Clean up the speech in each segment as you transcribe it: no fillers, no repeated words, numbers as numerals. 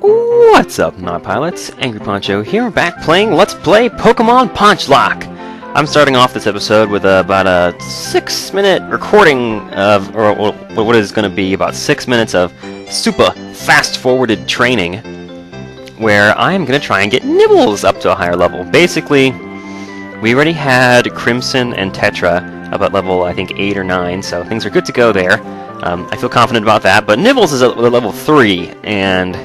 What's up, non-pilots? Angry Poncho here, back playing Let's Play Pokemon Ponchlocke. I'm starting off this episode with about a 6-minute recording of, or what is going to be about 6 minutes of super fast-forwarded training, where I'm going to try and get Nibbles up to a higher level. Basically, we already had Crimson and Tetra up at level, I think, 8 or 9, so things are good to go there. I feel confident about that, but Nibbles is at level 3, and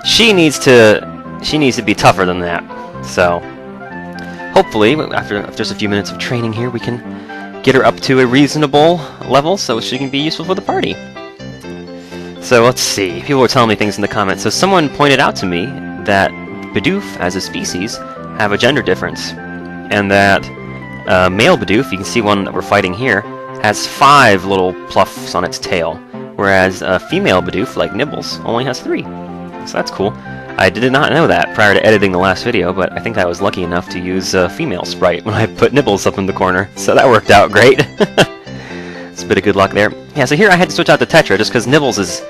she needs to be tougher than that. So hopefully, after just a few minutes of training here, we can get her up to a reasonable level so she can be useful for the party. So let's see. People were telling me things in the comments. So someone pointed out to me that Bidoof, as a species, have a gender difference, and that male Bidoof, you can see one that we're fighting here, has 5 little pluffs on its tail, whereas a female Bidoof, like Nibbles, only has 3. So that's cool. I did not know that prior to editing the last video, but I think I was lucky enough to use a female sprite when I put Nibbles up in the corner, so that worked out great. It's a bit of good luck there. Yeah, so here I had to switch out to Tetra just because Nibbles is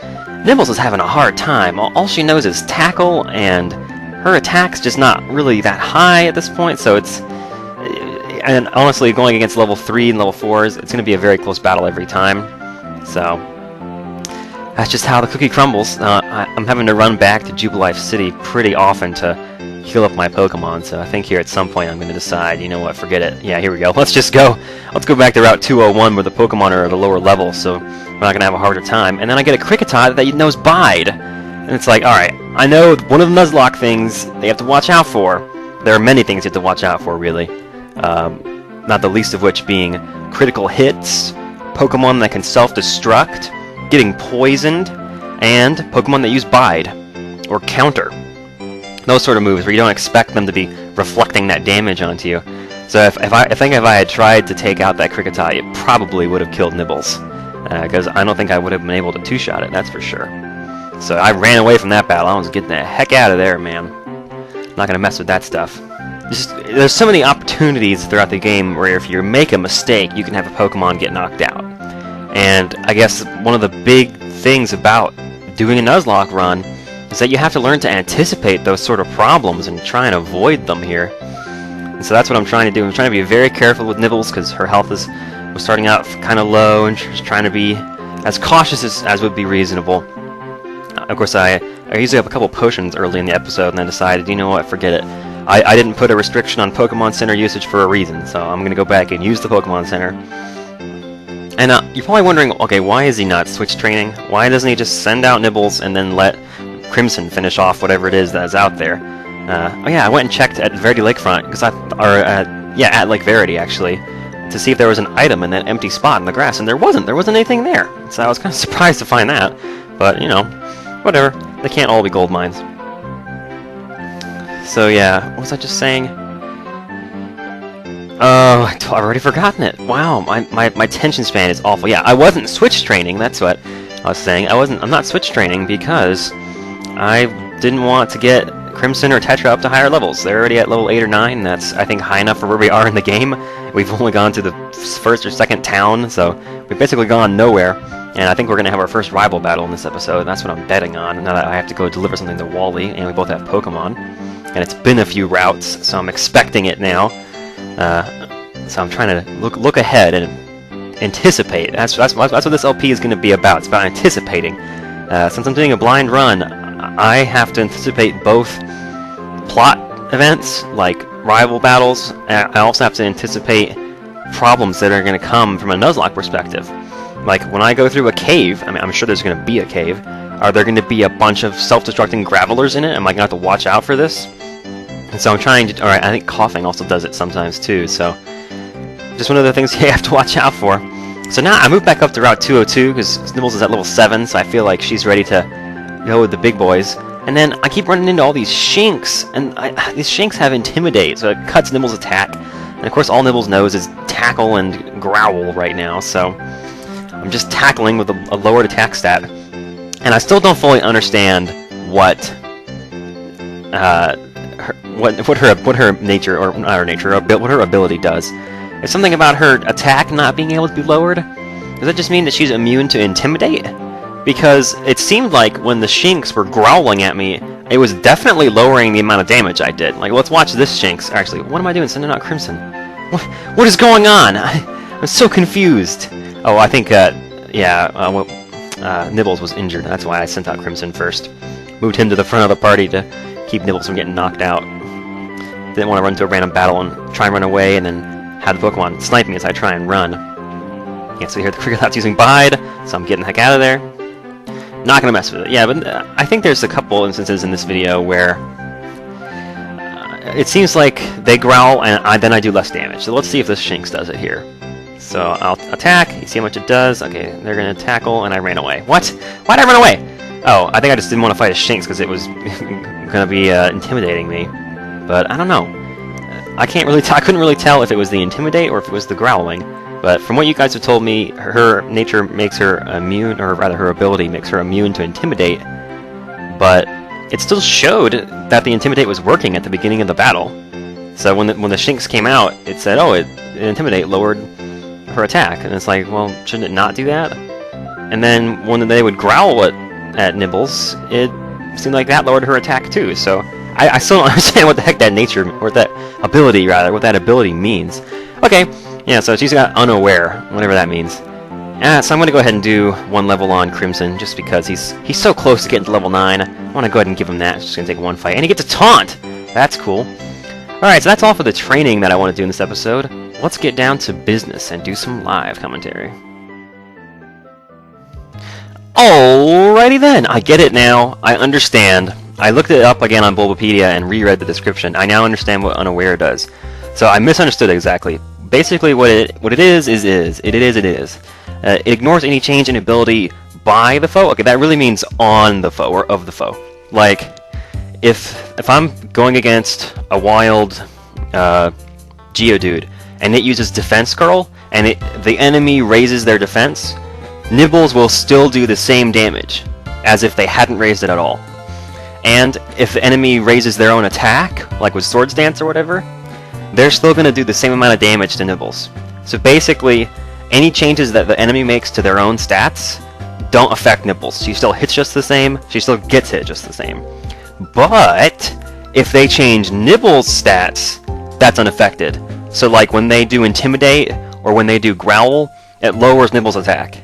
having a hard time. All she knows is tackle, and her attack's just not really that high at this point, so it's... And honestly, going against level 3 and level 4s, it's going to be a very close battle every time. So that's just how the cookie crumbles. I'm having to run back to Jubilife City pretty often to heal up my Pokemon, so I think here at some point I'm going to decide, you know what, forget it. Yeah, here we go. Let's go back to Route 201 where the Pokemon are at a lower level, so we're not going to have a harder time. And then I get a Kricketot that knows Bide. And it's like, alright, I know one of the Nuzlocke things they have to watch out for. There are many things you have to watch out for, really. Not the least of which being critical hits, Pokemon that can self-destruct, getting poisoned, and Pokemon that use Bide, or Counter. Those sort of moves where you don't expect them to be reflecting that damage onto you. So if I had tried to take out that Kricketot, it probably would have killed Nibbles. Because I don't think I would have been able to two-shot it, that's for sure. So I ran away from that battle. I was getting the heck out of there, man. Not gonna mess with that stuff. There's so many opportunities throughout the game where if you make a mistake, you can have a Pokemon get knocked out. And I guess one of the big things about doing a Nuzlocke run is that you have to learn to anticipate those sort of problems and try and avoid them here. And so that's what I'm trying to do. I'm trying to be very careful with Nibbles because her health was starting out kind of low, and just trying to be as cautious as would be reasonable. Of course, I usually have a couple potions early in the episode, and then decided, you know what, forget it. I didn't put a restriction on Pokemon Center usage for a reason, so I'm going to go back and use the Pokemon Center. And you're probably wondering, okay, why is he not switch training? Why doesn't he just send out Nibbles and then let Crimson finish off whatever it is that is out there? Oh yeah, I went and checked at Verity Lakefront, at Lake Verity actually, to see if there was an item in that empty spot in the grass, and there wasn't anything there. So I was kind of surprised to find that, but you know, whatever. They can't all be gold mines. So yeah, what was I just saying? Oh, I've already forgotten it. Wow, my attention span is awful. Yeah, I wasn't switch training, that's what I was saying. I'm not switch training because I didn't want to get Crimson or Tetra up to higher levels. They're already at level 8 or 9, that's, I think, high enough for where we are in the game. We've only gone to the first or second town, so we've basically gone nowhere. And I think we're going to have our first rival battle in this episode, and that's what I'm betting on, now that I have to go deliver something to Wally, and we both have Pokemon. And it's been a few routes, so I'm expecting it now. So I'm trying to look ahead and anticipate. That's what this LP is going to be about. It's about anticipating. Since I'm doing a blind run, I have to anticipate both plot events, like rival battles. I also have to anticipate problems that are going to come from a Nuzlocke perspective. Like, when I go through a cave, I mean, I'm sure there's going to be a cave. Are there going to be a bunch of self-destructing gravelers in it? Am I going to have to watch out for this? And so I'm trying to... Alright, I think coughing also does it sometimes too, so... Just one of the things you have to watch out for. So now I moved back up to Route 202, because Nibbles is at level 7, so I feel like she's ready to go with the big boys. And then I keep running into all these Shinx, and these Shinx have Intimidate, so it cuts Nibbles' attack. And of course all Nibbles knows is Tackle and Growl right now, so... I'm just tackling with a lowered attack stat. And I still don't fully understand what her nature, or not her nature, what her ability does. There's something about her attack not being able to be lowered. Does that just mean that she's immune to Intimidate? Because it seemed like when the Shinx were growling at me, it was definitely lowering the amount of damage I did. Like, let's watch this Shinx. Actually, what am I doing? Sending out Crimson. What is going on? I'm so confused. Oh, I think, Nibbles was injured. That's why I sent out Crimson first. Moved him to the front of the party to keep Nibbles from getting knocked out. Didn't want to run to a random battle and try and run away, and then have the Pokemon snipe me as I try and run. Yeah, so here the Krickelout's using Bide, so I'm getting the heck out of there. Not gonna mess with it. Yeah, but I think there's a couple instances in this video where it seems like they growl and then I do less damage. So let's see if this Shinx does it here. So I'll attack, you see how much it does. Okay, they're gonna tackle, and I ran away. What? Why'd I run away? Oh, I think I just didn't want to fight a Shinx because it was gonna be intimidating me. But I don't know. I couldn't really tell if it was the Intimidate or if it was the growling. But from what you guys have told me, her nature makes her immune, or rather her ability makes her immune to Intimidate, but it still showed that the Intimidate was working at the beginning of the battle. So when the Shinx came out, it said, oh, Intimidate lowered her attack, and it's like, well, shouldn't it not do that? And then when they would growl at Nibbles, it seemed like that lowered her attack too, so I still don't understand what the heck that nature, or that ability, rather, what that ability means. Okay. Yeah, so she's got Unaware, whatever that means. So I'm going to go ahead and do one level on Crimson, just because he's so close to getting to level 9. I want to go ahead and give him that. It's just going to take one fight. And he gets a taunt! That's cool. Alright, so that's all for the training that I want to do in this episode. Let's get down to business and do some live commentary. Alrighty then, I get it now. I understand. I looked it up again on Bulbapedia and reread the description. I now understand what Unaware does. So I misunderstood exactly. Basically, what it is. It ignores any change in ability by the foe. Okay, that really means on the foe, or of the foe. Like, if I'm going against a wild Geodude, and it uses Defense Curl, and the enemy raises their defense, Nibbles will still do the same damage, as if they hadn't raised it at all. And if the enemy raises their own attack, like with Swords Dance or whatever, they're still going to do the same amount of damage to Nibbles. So basically, any changes that the enemy makes to their own stats don't affect Nibbles. She still hits just the same, she still gets hit just the same. But if they change Nibbles' stats, that's unaffected. So like when they do Intimidate, or when they do Growl, it lowers Nibbles' attack.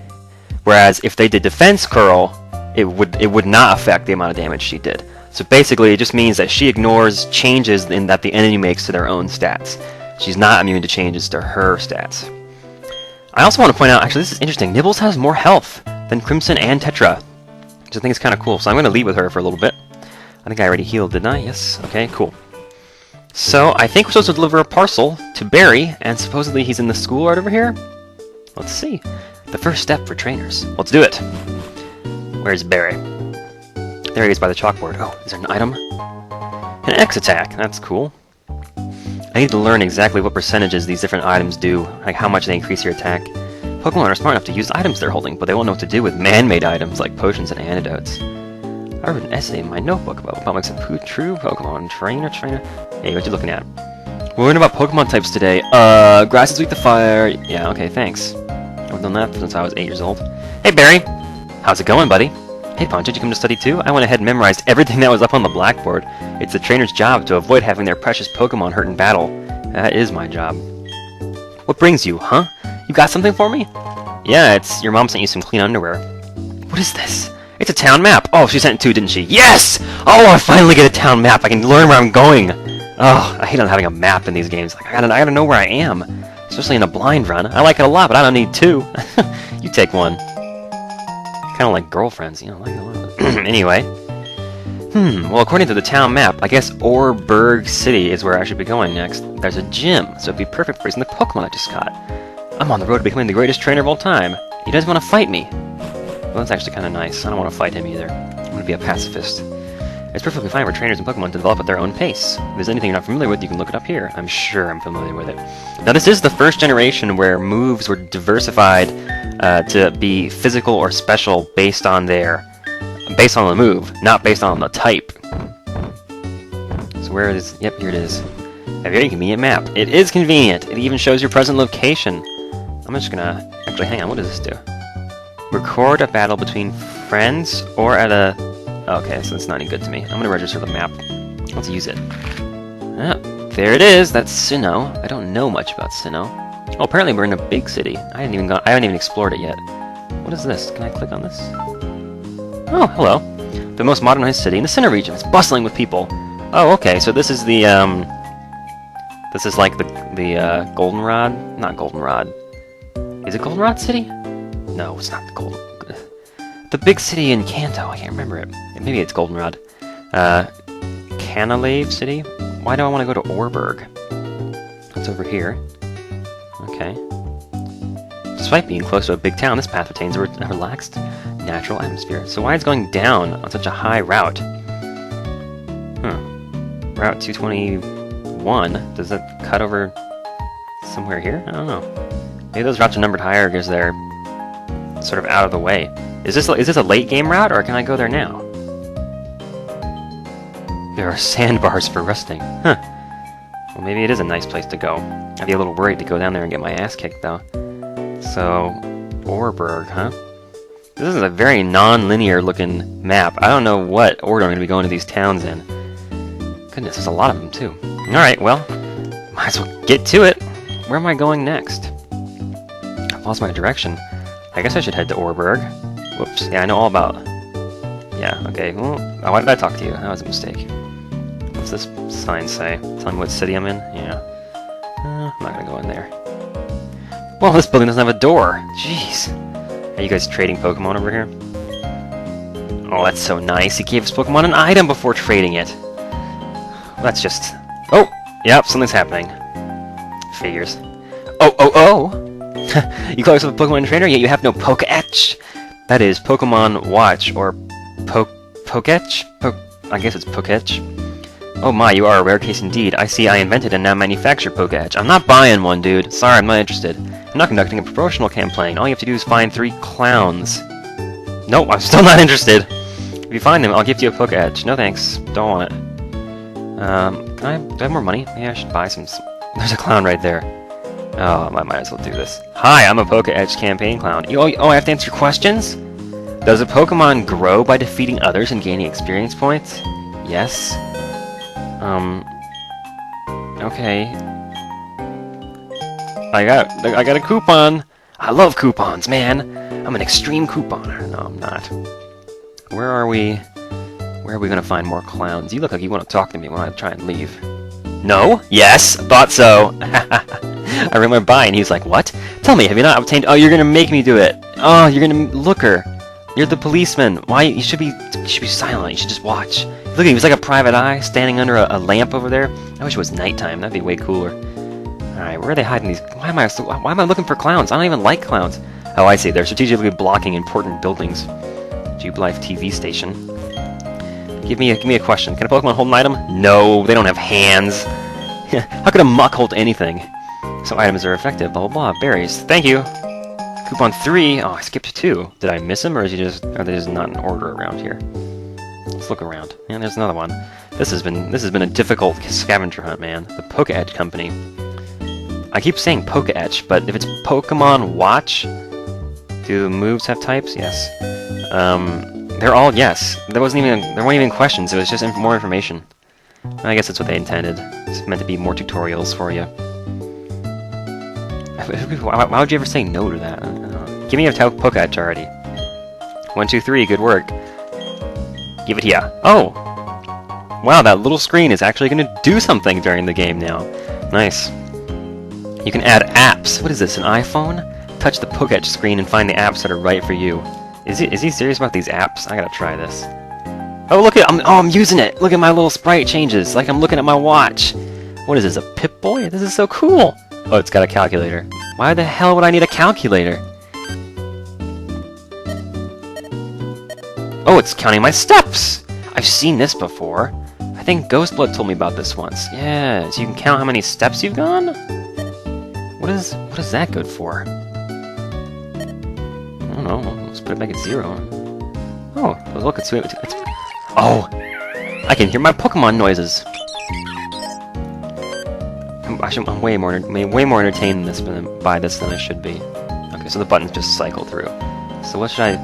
Whereas if they did Defense Curl, it would not affect the amount of damage she did. So basically, it just means that she ignores changes that the enemy makes to their own stats. She's not immune to changes to her stats. I also want to point out, actually, this is interesting. Nibbles has more health than Crimson and Tetra, which I think is kind of cool. So I'm going to lead with her for a little bit. I think I already healed, didn't I? Yes. Okay, cool. So I think we're supposed to deliver a parcel to Barry, and supposedly he's in the school right over here. Let's see. The first step for trainers. Let's do it. Where's Barry? There he is by the chalkboard. Oh, is there an item? An X attack. That's cool. I need to learn exactly what percentages these different items do, like how much they increase your attack. Pokemon are smart enough to use items they're holding, but they won't know what to do with man-made items like potions and antidotes. I wrote an essay in my notebook about what makes a true Pokemon trainer. Hey, what you looking at? We're learning about Pokemon types today. Grass is weak to fire. Yeah, okay, thanks. I've done that since I was 8 years old. Hey, Barry! How's it going, buddy? Hey, Ponch, did you come to study too? I went ahead and memorized everything that was up on the blackboard. It's the trainer's job to avoid having their precious Pokemon hurt in battle. That is my job. What brings you, huh? You got something for me? Yeah, your mom sent you some clean underwear. What is this? It's a town map! Oh, she sent it too, didn't she? Yes! Oh, I finally get a town map! I can learn where I'm going! Oh, I hate not having a map in these games. Like, I gotta know where I am. Especially in a blind run. I like it a lot, but I don't need two. You take one. Kind of like girlfriends, you know, like anyway. Well, according to the town map, I guess Orberg City is where I should be going next. There's a gym, so it'd be perfect for raising the Pokemon I just caught. I'm on the road to becoming the greatest trainer of all time. He doesn't want to fight me. Well, that's actually kind of nice. I don't want to fight him either. I'm going to be a pacifist. It's perfectly fine for trainers and Pokemon to develop at their own pace. If there's anything you're not familiar with, you can look it up here. I'm sure I'm familiar with it. Now, this is the first generation where moves were diversified to be physical or special based on the move, not based on the type. So where is... Yep, here it is. A very convenient map. It is convenient. It even shows your present location. I'm just gonna... Actually, hang on. What does this do? Record a battle between friends or at a Okay, so it's not any good to me. I'm gonna register the map. Let's use it. Ah, there it is. That's Sinnoh. I don't know much about Sinnoh. Oh, apparently we're in a big city. I haven't even explored it yet. What is this? Can I click on this? Oh, hello. The most modernized city in the Sinnoh region. It's bustling with people. Oh, okay. So this is the this is like the Goldenrod. Not Goldenrod. Is it Goldenrod City? No, it's not the Golden. The big city in Kanto. I can't remember it. Maybe it's Goldenrod. Canalave City. Why do I want to go to Orberg? It's over here. Okay. Despite being close to a big town, this path retains a relaxed, natural atmosphere. So why is it going down on such a high route? Route 221. Does that cut over somewhere here? I don't know. Maybe those routes are numbered higher because they're sort of out of the way. Is this a late game route, or can I go there now? There are sandbars for resting. Huh. Well, maybe it is a nice place to go. I'd be a little worried to go down there and get my ass kicked, though. So, Orberg, huh? This is a very non-linear looking map. I don't know what order I'm going to be going to these towns in. Goodness, there's a lot of them, too. Alright, well, might as well get to it. Where am I going next? I've lost my direction. I guess I should head to Orberg. Whoops. Yeah, I know all about... Yeah, okay. Well, why did I talk to you? That was a mistake. What's this sign say? Tell me what city I'm in? Yeah. I'm not gonna go in there. Well, this building doesn't have a door. Jeez. Are you guys trading Pokemon over here? Oh, that's so nice. He gave his Pokemon an item before trading it. That's just... Oh! Yep, something's happening. Figures. Oh! You call yourself a Pokemon trainer, yet you have no Poketch? That is Pokemon Watch, or Poketch? I guess it's Poketch. Oh my, you are a rare case indeed. I see I invented and now manufacture Poketch. I'm not buying one, dude. Sorry, I'm not interested. I'm not conducting a promotional campaign. All you have to do is find 3 clowns. Nope, I'm still not interested. If you find them, I'll gift you a Poketch. No thanks. Don't want it. Do I have more money? Maybe I should buy some... There's a clown right there. Oh, I might as well do this. Hi, I'm a Poketch campaign clown. Oh, I have to answer questions? Does a Pokemon grow by defeating others and gaining experience points? Yes. Okay. I got a coupon! I love coupons, man! I'm an extreme couponer. No, I'm not. Where are we gonna find more clowns? You look like you want to talk to me when I try and leave. No? Yes! Thought so! I remember buying. He was like, what? Tell me, have you not obtained... Oh, you're gonna make me do it! Oh, you're gonna... Looker! You're the policeman! Why? You should be silent. You should just watch. Look, he was like a private eye, standing under a lamp over there. I wish it was nighttime. That'd be way cooler. Alright, where are they hiding these... Why am I looking for clowns? I don't even like clowns. Oh, I see. They're strategically blocking important buildings. Jubilife TV station. Give me a question. Can a Pokemon hold an item? No, they don't have hands. How could a muck hold anything? Some items are effective, blah blah blah. Berries. Thank you! Coupon 3. Oh, I skipped 2. Did I miss him, or are they just not in order around here? Let's look around. And there's another one. This has been a difficult scavenger hunt, man. The Poketch Company. I keep saying Poketch, but if it's Pokemon Watch, do the moves have types? Yes. They're all yes. There weren't even questions. It was just more information. I guess that's what they intended. It's meant to be more tutorials for you. Why would you ever say no to that? Give me a Poketch already. 1, 2, 3, good work. Give it here. Oh! Wow, that little screen is actually going to do something during the game now. Nice. You can add apps. What is this, an iPhone? Touch the Poketch screen and find the apps that are right for you. Is he serious about these apps? I gotta try this. Oh, look at... I'm using it! Look at my little sprite changes, like I'm looking at my watch. What is this, a Pip-Boy? This is so cool! Oh, it's got a calculator. Why the hell would I need a calculator? Oh, it's counting my steps! I've seen this before. I think Ghostblood told me about this once. Yeah, so you can count how many steps you've gone? What is that good for? I don't know. Let's put it back at 0. Oh, look, it's oh! I can hear my Pokemon noises! I'm way more entertained by this than I should be. Okay, so the buttons just cycle through. So what should I...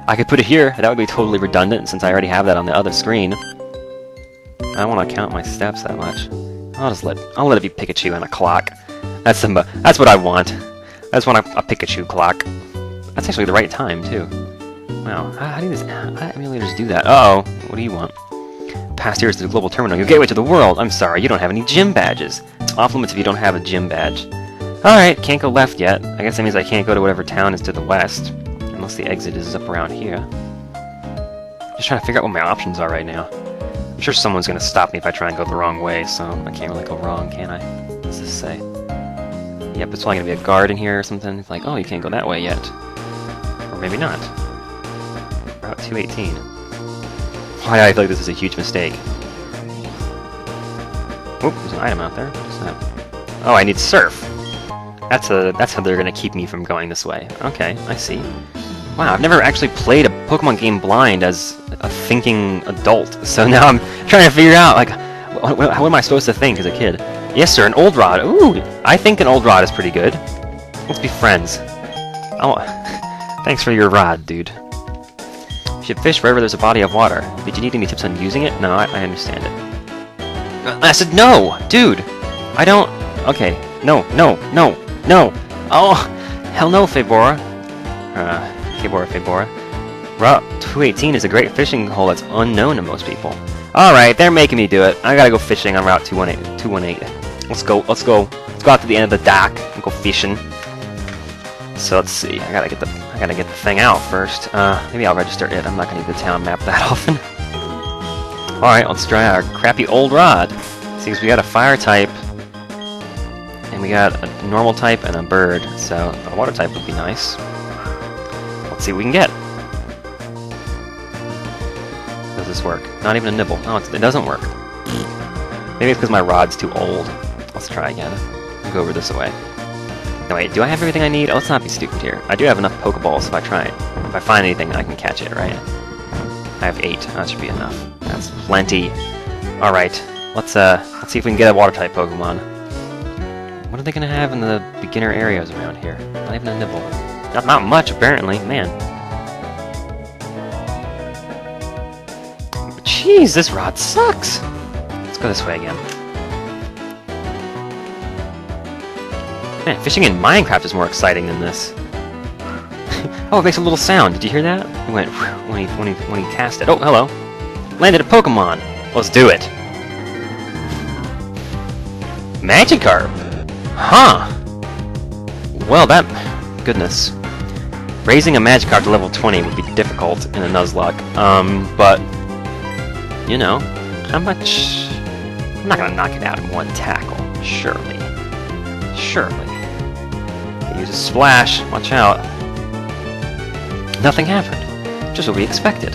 I could put it here. That would be totally redundant since I already have that on the other screen. I don't want to count my steps that much. I'll let it be Pikachu and a clock. That's what I want. I just want a Pikachu clock. That's actually the right time too. Wow, how do I really just do that? Uh-oh, what do you want? Past here is the global terminal. Your gateway to the world. I'm sorry, you don't have any gym badges. It's off limits if you don't have a gym badge. Alright, can't go left yet. I guess that means I can't go to whatever town is to the west. Unless the exit is up around here. Just trying to figure out what my options are right now. I'm sure someone's going to stop me if I try and go the wrong way, so I can't really go wrong, can I? What's this say? Yep, it's probably going to be a guard in here or something. It's like, oh, you can't go that way yet. Or maybe not. Route 218. Why do I feel like this is a huge mistake? Oop, there's an item out there. What's that? Oh, I need surf. That's how they're going to keep me from going this way. Okay, I see. Wow, I've never actually played a Pokemon game blind as a thinking adult, so now I'm trying to figure out, like, what am I supposed to think as a kid? Yes, sir, an old rod. Ooh, I think an old rod is pretty good. Let's be friends. Oh, thanks for your rod, dude. You should fish wherever there's a body of water. Did you need any tips on using it? No, I understand it. I said no! Dude! I don't... Okay. No. Oh! Hell no, Fabora. Fabora. Route 218 is a great fishing hole that's unknown to most people. Alright, they're making me do it. I gotta go fishing on Route 218. Let's go out to the end of the dock and go fishing. So let's see, I gotta get the thing out first. Maybe I'll register it. I'm not gonna need the town map that often. Alright, let's try our crappy old rod. Seems we got a fire type, and we got a normal type and a bird, so a water type would be nice. Let's see what we can get. Does this work? Not even a nibble. No, it doesn't work. Maybe it's because my rod's too old. Let's try again. I'll go over this way. No, wait, do I have everything I need? Oh, let's not be stupid here. I do have enough Pokeballs if I try it. If I find anything, I can catch it, right? I have 8. That should be enough. That's plenty. Alright, let's see if we can get a Water-type Pokemon. What are they gonna have in the beginner areas around here? Not even a nibble. Not much, apparently. Man. Jeez, this rod sucks! Let's go this way again. Man, fishing in Minecraft is more exciting than this. Oh, it makes a little sound. Did you hear that? It went when he cast it. Oh, hello. Landed a Pokemon. Let's do it. Magikarp. Huh. Well, goodness. Raising a Magikarp to level 20 would be difficult in a Nuzlocke. But you know, how much? I'm not gonna knock it out in one tackle. Surely. Use a splash. Watch out. Nothing happened. Just what we expected.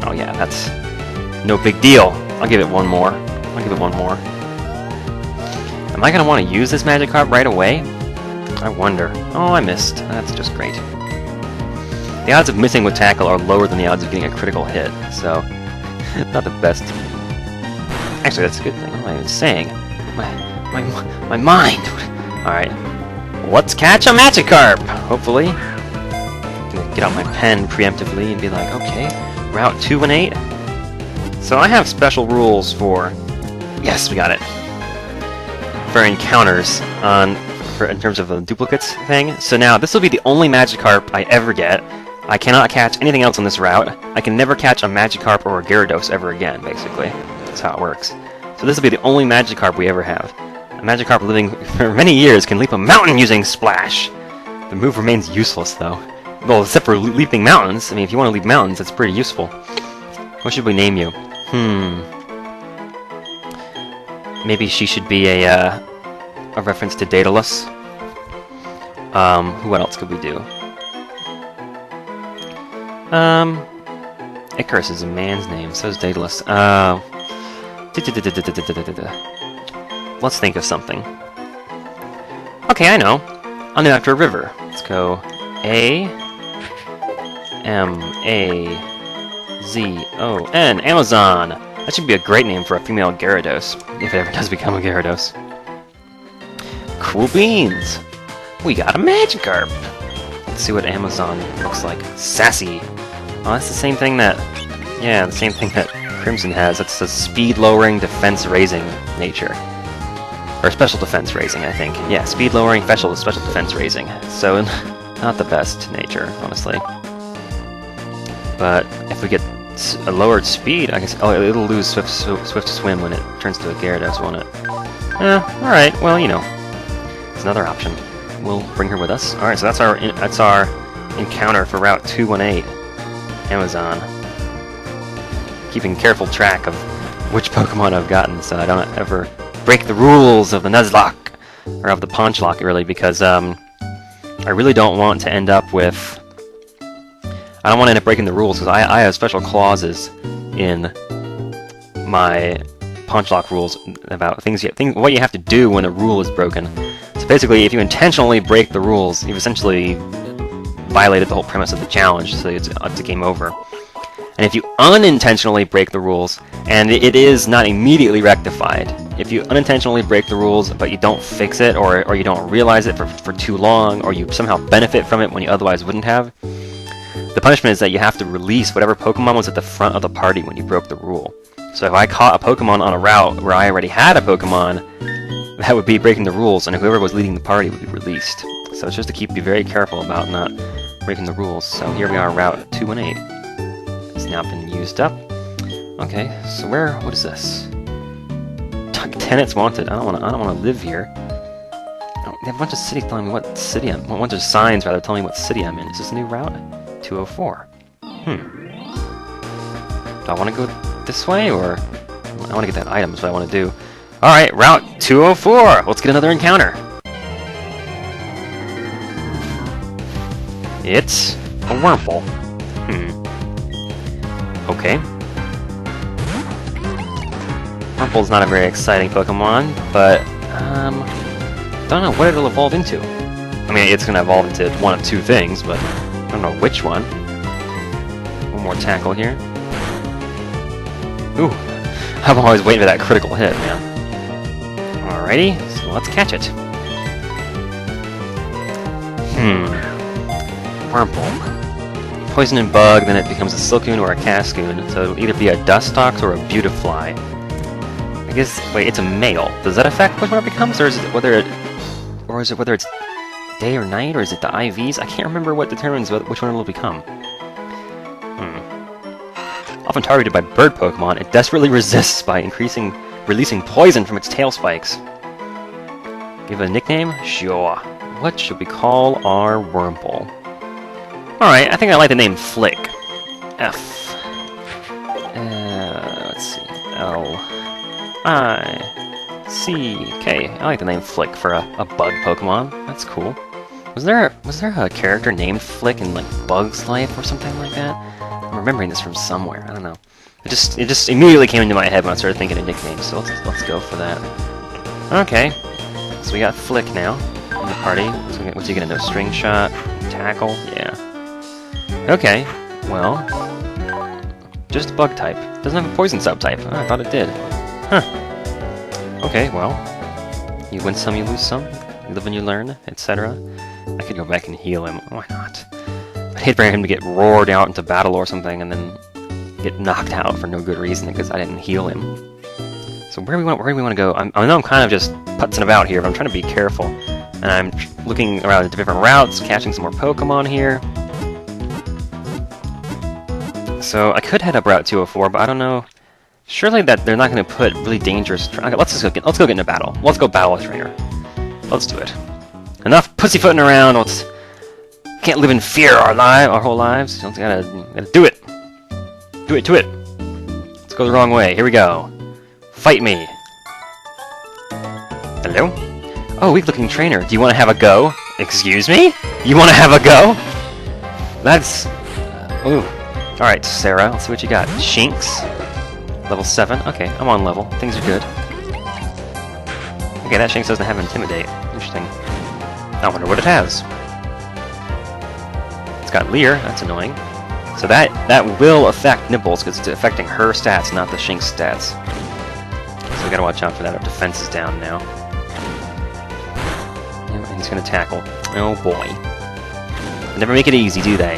Oh yeah, that's no big deal. I'll give it one more. Am I gonna want to use this Magikarp right away? I wonder. Oh, I missed. That's just great. The odds of missing with tackle are lower than the odds of getting a critical hit, so not the best. Actually, that's a good thing. What am I even saying? My mind! Alright. Let's catch a Magikarp! Hopefully. I'm gonna get out my pen preemptively and be like, okay, Route 218. So I have special rules for... Yes, we got it. For encounters in terms of the duplicates thing. So now, this will be the only Magikarp I ever get. I cannot catch anything else on this route. I can never catch a Magikarp or a Gyarados ever again, basically. That's how it works. So this will be the only Magikarp we ever have. A Magikarp living for many years can leap a mountain using Splash. The move remains useless, though. Well, except for leaping mountains. I mean, if you want to leap mountains, that's pretty useful. What should we name you? Maybe she should be a reference to Daedalus. What else could we do? Icarus is a man's name, so is Daedalus. Let's think of something. Okay, I know. I'll name after a river. Let's go A-M-A-Z-O-N. Amazon! That should be a great name for a female Gyarados, if it ever does become a Gyarados. Cool beans! We got a Magikarp! Let's see what Amazon looks like. Sassy. Oh, that's the same thing that... Yeah, the same thing that Crimson has. That's the speed-lowering, defense-raising nature. Or special defense raising, I think. Yeah, speed-lowering, special defense raising. So, not the best nature, honestly. But if we get a lowered speed, I guess... Oh, it'll lose Swift Swim when it turns to a Gyarados, won't it? Alright, well, you know. It's another option. We'll bring her with us. Alright, so that's our encounter for Route 218. Amazon. Keeping careful track of which Pokemon I've gotten, so I don't ever break the rules of the Nuzlocke, or of the Ponchlocke, really, because I really don't want to end up with... I don't want to end up breaking the rules, because I have special clauses in my Ponchlocke rules about what you have to do when a rule is broken. So basically, if you intentionally break the rules, you've essentially violated the whole premise of the challenge, so it's up to game over. And if you unintentionally break the rules, and it is not immediately rectified, if you unintentionally break the rules but you don't fix it, or you don't realize it for too long, or you somehow benefit from it when you otherwise wouldn't have, the punishment is that you have to release whatever Pokemon was at the front of the party when you broke the rule. So if I caught a Pokemon on a route where I already had a Pokemon, that would be breaking the rules, and whoever was leading the party would be released. So it's just to be very careful about not breaking the rules. So here we are, Route 218. It's now been used up. Okay, so what is this? Tenants wanted. I don't want to live here. Oh, they have a bunch of cities telling me what city I'm. Well, a bunch of signs rather telling me what city I'm in. Is this a new route? 204. Do I want to go this way, or I want to get that item? Is what I want to do. All right, Route 204. Let's get another encounter. It's a Wurmple. Okay. Wurmple's not a very exciting Pokemon, but don't know what it'll evolve into. I mean, it's gonna evolve into one of two things, but I don't know which one. One more tackle here. Ooh, I'm always waiting for that critical hit, man. Alrighty, so let's catch it. Wurmple. Poison and Bug, then it becomes a Silcoon or a Cascoon, so it'll either be a Dustox or a Beautifly. I guess, wait, it's a male. Does that affect which one it becomes, or is it whether it's day or night, or is it the IVs? I can't remember what determines which one it will become. Often targeted by bird Pokemon, it desperately resists by releasing poison from its tail spikes. Give it a nickname? Sure. What should we call our Wurmple? Alright, I think I like the name Flick. F. Let's see. L. I. C. K. I like the name Flick for a bug Pokemon. That's cool. Was there a character named Flick in, like, Bug's Life or something like that? I'm remembering this from somewhere. I don't know. It just immediately came into my head when I started thinking of nicknames, so let's go for that. Okay. So we got Flick now in the party. What's he gonna do? String Shot? Tackle? Yeah. Okay, well, just a bug type. Doesn't have a poison subtype. Oh, I thought it did. Huh. Okay, well, you win some, you lose some. You live and you learn, etc. I could go back and heal him. Why not? I'd hate for him to get roared out into battle or something and then get knocked out for no good reason because I didn't heal him. So where do we want to go? I know I'm kind of just putzing about here, but I'm trying to be careful. And I'm looking around at different routes, catching some more Pokemon here. So I could head up Route 204, but I don't know. Surely that they're not going to put really dangerous. Okay, let's go get into battle. Let's go battle a trainer. Let's do it. Enough pussyfooting around. Can't live in fear our whole lives. You gotta do it. Do it to it. Let's go the wrong way. Here we go. Fight me. Hello? Oh, weak-looking trainer. Do you want to have a go? Excuse me? You want to have a go? That's... ooh. Alright, Sarah, let's see what you got. Shinx. Level 7. Okay, I'm on level. Things are good. Okay, that Shinx doesn't have Intimidate. Interesting. I wonder what it has. It's got Leer. That's annoying. So that will affect Nibbles, because it's affecting her stats, not the Shinx stats. So we gotta watch out for that. Our defense is down now. And he's gonna tackle. Oh boy. never make it easy, do they?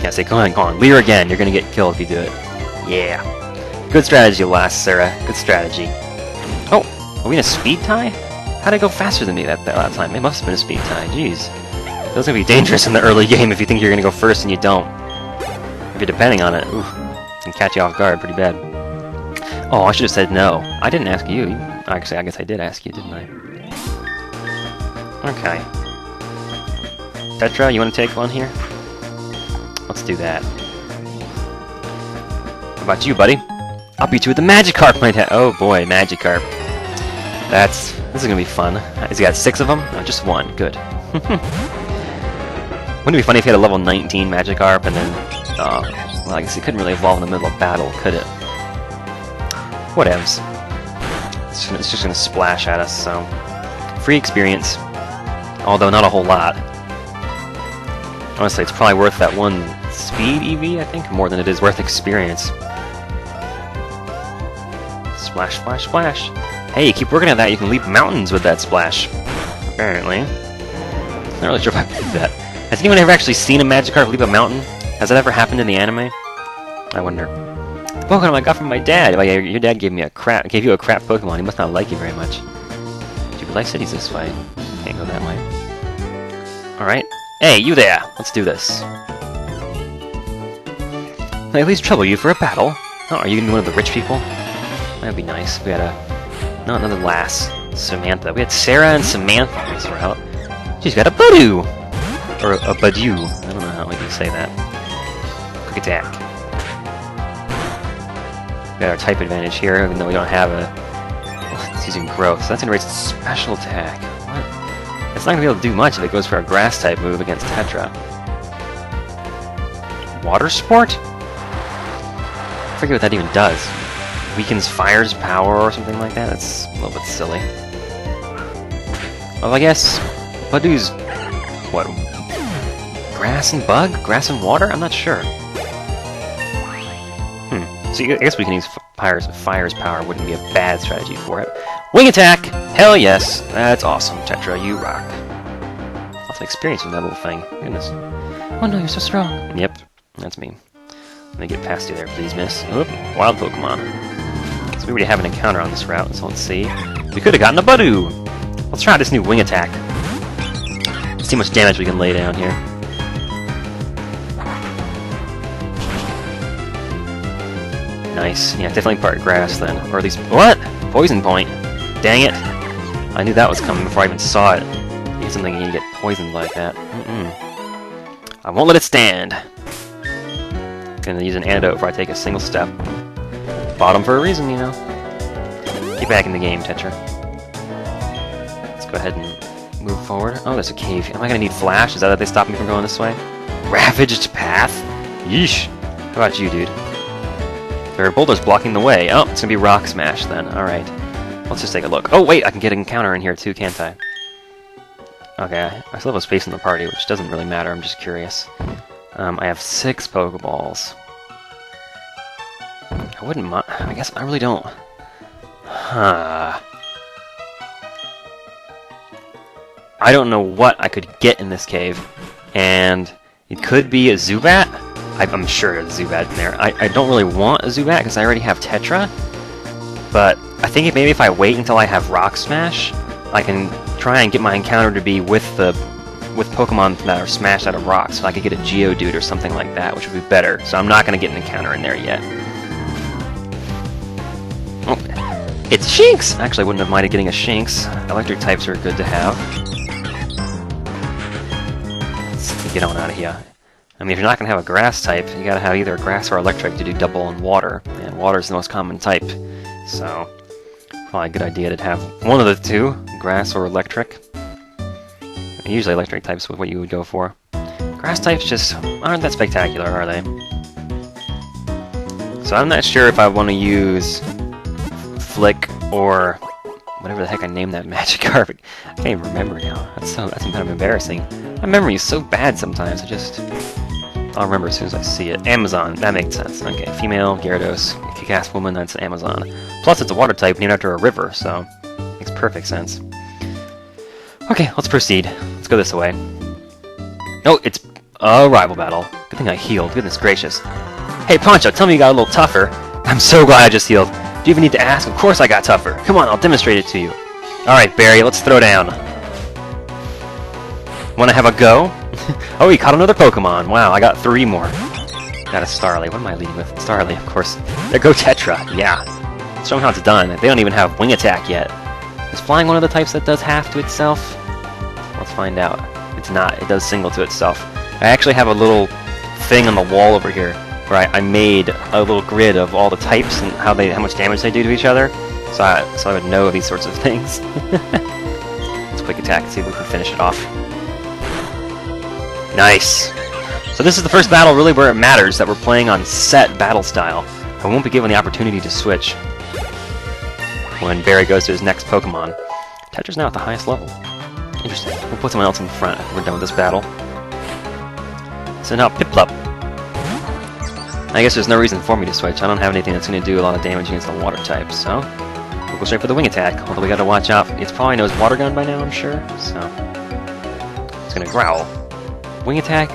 Yeah, say, go on, leer again. You're gonna get killed if you do it. Yeah. Good strategy, last Sarah. Good strategy. Oh, are we in a speed tie? How'd I go faster than me that time? It must have been a speed tie. Jeez. That's gonna be dangerous in the early game if you think you're gonna go first and you don't. If you're depending on it, oof, can catch you off guard pretty bad. Oh, I should have said no. I didn't ask you. Actually, I guess I did ask you, didn't I? Okay. Tetra, you want to take one here? Let's do that. What about you, buddy? I'll beat you with the Magikarp, my dad. Oh boy, Magikarp. This is gonna be fun. Has he got 6 of them? No, just 1. Good. Wouldn't it be funny if he had a level 19 Magikarp and then... well, I guess he couldn't really evolve in the middle of battle, could it? Whatevs. It's just gonna splash at us, so... Free experience. Although not a whole lot. Honestly, it's probably worth that 1 speed EV, I think, more than it is worth experience. Splash, splash, splash. Hey, keep working at that, you can leap mountains with that splash. Apparently. Not really sure if I can do that. Has anyone ever actually seen a Magikarp leap a mountain? Has that ever happened in the anime? I wonder. Pokemon I got from my dad. Well, yeah, your dad gave you a crap Pokemon. He must not like you very much. Jubilife City's this way. Can't go that way. Alright. Hey, you there! Let's do this. Can I at least trouble you for a battle? Oh, are you gonna be one of the rich people? That'd be nice. We had no, another lass. Samantha. We had Sarah and Samantha on this route. She's got a Badoo! Or a Badoo. I don't know how we can say that. Quick attack. We got our type advantage here, even though we don't have a... It's using growth, so that's gonna raise its special attack. What? It's not gonna be able to do much if it goes for a grass type move against Tetra. Water Sport? I forget what that even does. Weakens Fire's power or something like that? That's a little bit silly. Well, I guess Badoo's... what? Grass and bug? Grass and water? I'm not sure. So I guess we can use Fire's power. Wouldn't be a bad strategy for it. Wing attack! Hell yes! That's awesome, Tetra. You rock. Lots of experience with that little thing. Goodness. Oh no, you're so strong. Yep, that's me. Let me get past you there, please, miss. Oop, wild Pokemon. So we already have an encounter on this route, so let's see. We could have gotten a Badoo! Let's try this new wing attack. Let's see how much damage we can lay down here. Nice. Yeah, definitely part grass then. Or at least... What? Poison point. Dang it. I knew that was coming before I even saw it. You get something and you get poisoned like that. I won't let it stand. Gonna use an antidote before I take a single step. Bottom for a reason, you know. Get back in the game, Tetra. Let's go ahead and move forward. Oh, there's a cave. Am I gonna need flash? Is that they stop me from going this way? Ravaged path? Yeesh. How about you, dude? There are boulders blocking the way. Oh, it's gonna be Rock Smash then. Alright. Let's just take a look. Oh, wait! I can get an encounter in here too, can't I? Okay, I still have a space in the party, which doesn't really matter. I'm just curious. I have 6 Pokeballs. I wouldn't mind. I guess I really don't. Huh. I don't know what I could get in this cave. And it could be a Zubat. I'm sure there's a Zubat in there. I don't really want a Zubat because I already have Tetra. But I think maybe if I wait until I have Rock Smash, I can try and get my encounter to be with Pokemon that are smashed out of rocks. So I could get a Geodude or something like that, which would be better. So I'm not going to get an encounter in there yet. Oh, it's Shinx! Actually, I wouldn't have minded getting a Shinx. Electric types are good to have. Let's get on out of here. I mean, if you're not going to have a grass type, you got to have either a grass or electric to do double on water. And water is the most common type. So, probably a good idea to have one of the two, grass or electric. Usually electric types is what you would go for. Grass types just aren't that spectacular, are they? So I'm not sure if I want to use Flick or whatever the heck I named that Magikarp. I can't even remember now. That's kind of embarrassing. My memory is so bad sometimes. I'll remember as soon as I see it. Amazon, that makes sense. Okay, female, Gyarados, kick-ass woman, that's Amazon. Plus it's a water type named after a river, so makes perfect sense. Okay, let's proceed. Let's go this way. Oh, it's a rival battle. Good thing I healed. Goodness gracious. Hey, Poncho, tell me you got a little tougher. I'm so glad I just healed. Do you even need to ask? Of course I got tougher. Come on, I'll demonstrate it to you. Alright, Barry, let's throw down. Wanna have a go? Oh, he caught another Pokemon. Wow, I got 3 more. Got a Starly. What am I leading with? Starly, of course. There go Tetra. Yeah. Show them how it's done. They don't even have Wing Attack yet. Is flying one of the types that does half to itself? Let's find out. It's not. It does single to itself. I actually have a little thing on the wall over here where I made a little grid of all the types and how much damage they do to each other. So I would know these sorts of things. Let's quick attack and see if we can finish it off. Nice! So this is the first battle really where it matters that we're playing on set battle style. I won't be given the opportunity to switch when Barry goes to his next Pokemon. Tetra's now at the highest level. Interesting. We'll put someone else in front after we're done with this battle. So now Piplup. I guess there's no reason for me to switch. I don't have anything that's going to do a lot of damage against the water type, so we'll go straight for the Wing Attack. Although we got to watch out. It probably knows Water Gun by now, I'm sure. So it's going to growl. Wing Attack.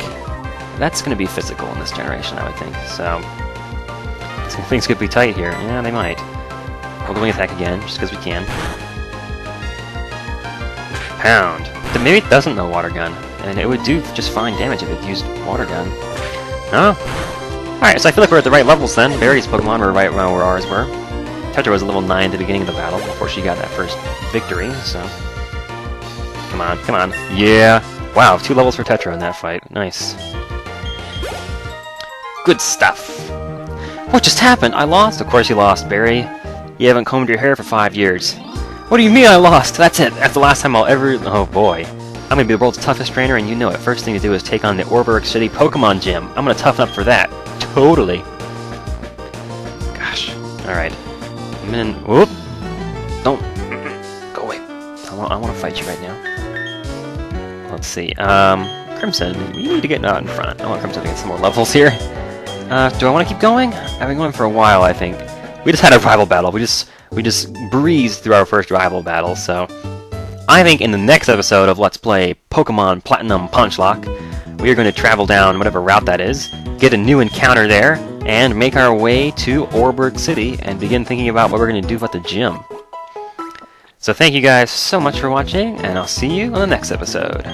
That's going to be physical in this generation, I would think. So things could be tight here. Yeah, they might. We'll go Wing Attack again, just because we can. Pound. Maybe it doesn't know Water Gun, and it would do just fine damage if it used Water Gun. Oh. Alright, so I feel like we're at the right levels then. Barry's Pokemon were right around where ours were. Tetra was a level 9 at the beginning of the battle, before she got that first victory, so... Come on, come on. Yeah! Wow, 2 levels for Tetra in that fight. Nice. Good stuff. What just happened? I lost? Of course you lost, Barry. You haven't combed your hair for 5 years. What do you mean I lost? That's it. That's the last time I'll ever... Oh boy. I'm gonna be the world's toughest trainer, and you know it. First thing to do is take on the Orberg City Pokemon Gym. I'm gonna toughen up for that. Totally. Gosh. Alright. Whoop! Don't... Go away. I want to fight you right now. Let's see. Crimson, you need to get out in front. I want Crimson to get some more levels here. Do I want to keep going? I've been going for a while, I think. We just had a rival battle. We just breezed through our first rival battle, so... I think in the next episode of Let's Play Pokemon Platinum Ponchlocke, we are going to travel down whatever route that is, get a new encounter there, and make our way to Orberg City and begin thinking about what we're going to do about the gym. So thank you guys so much for watching, and I'll see you on the next episode.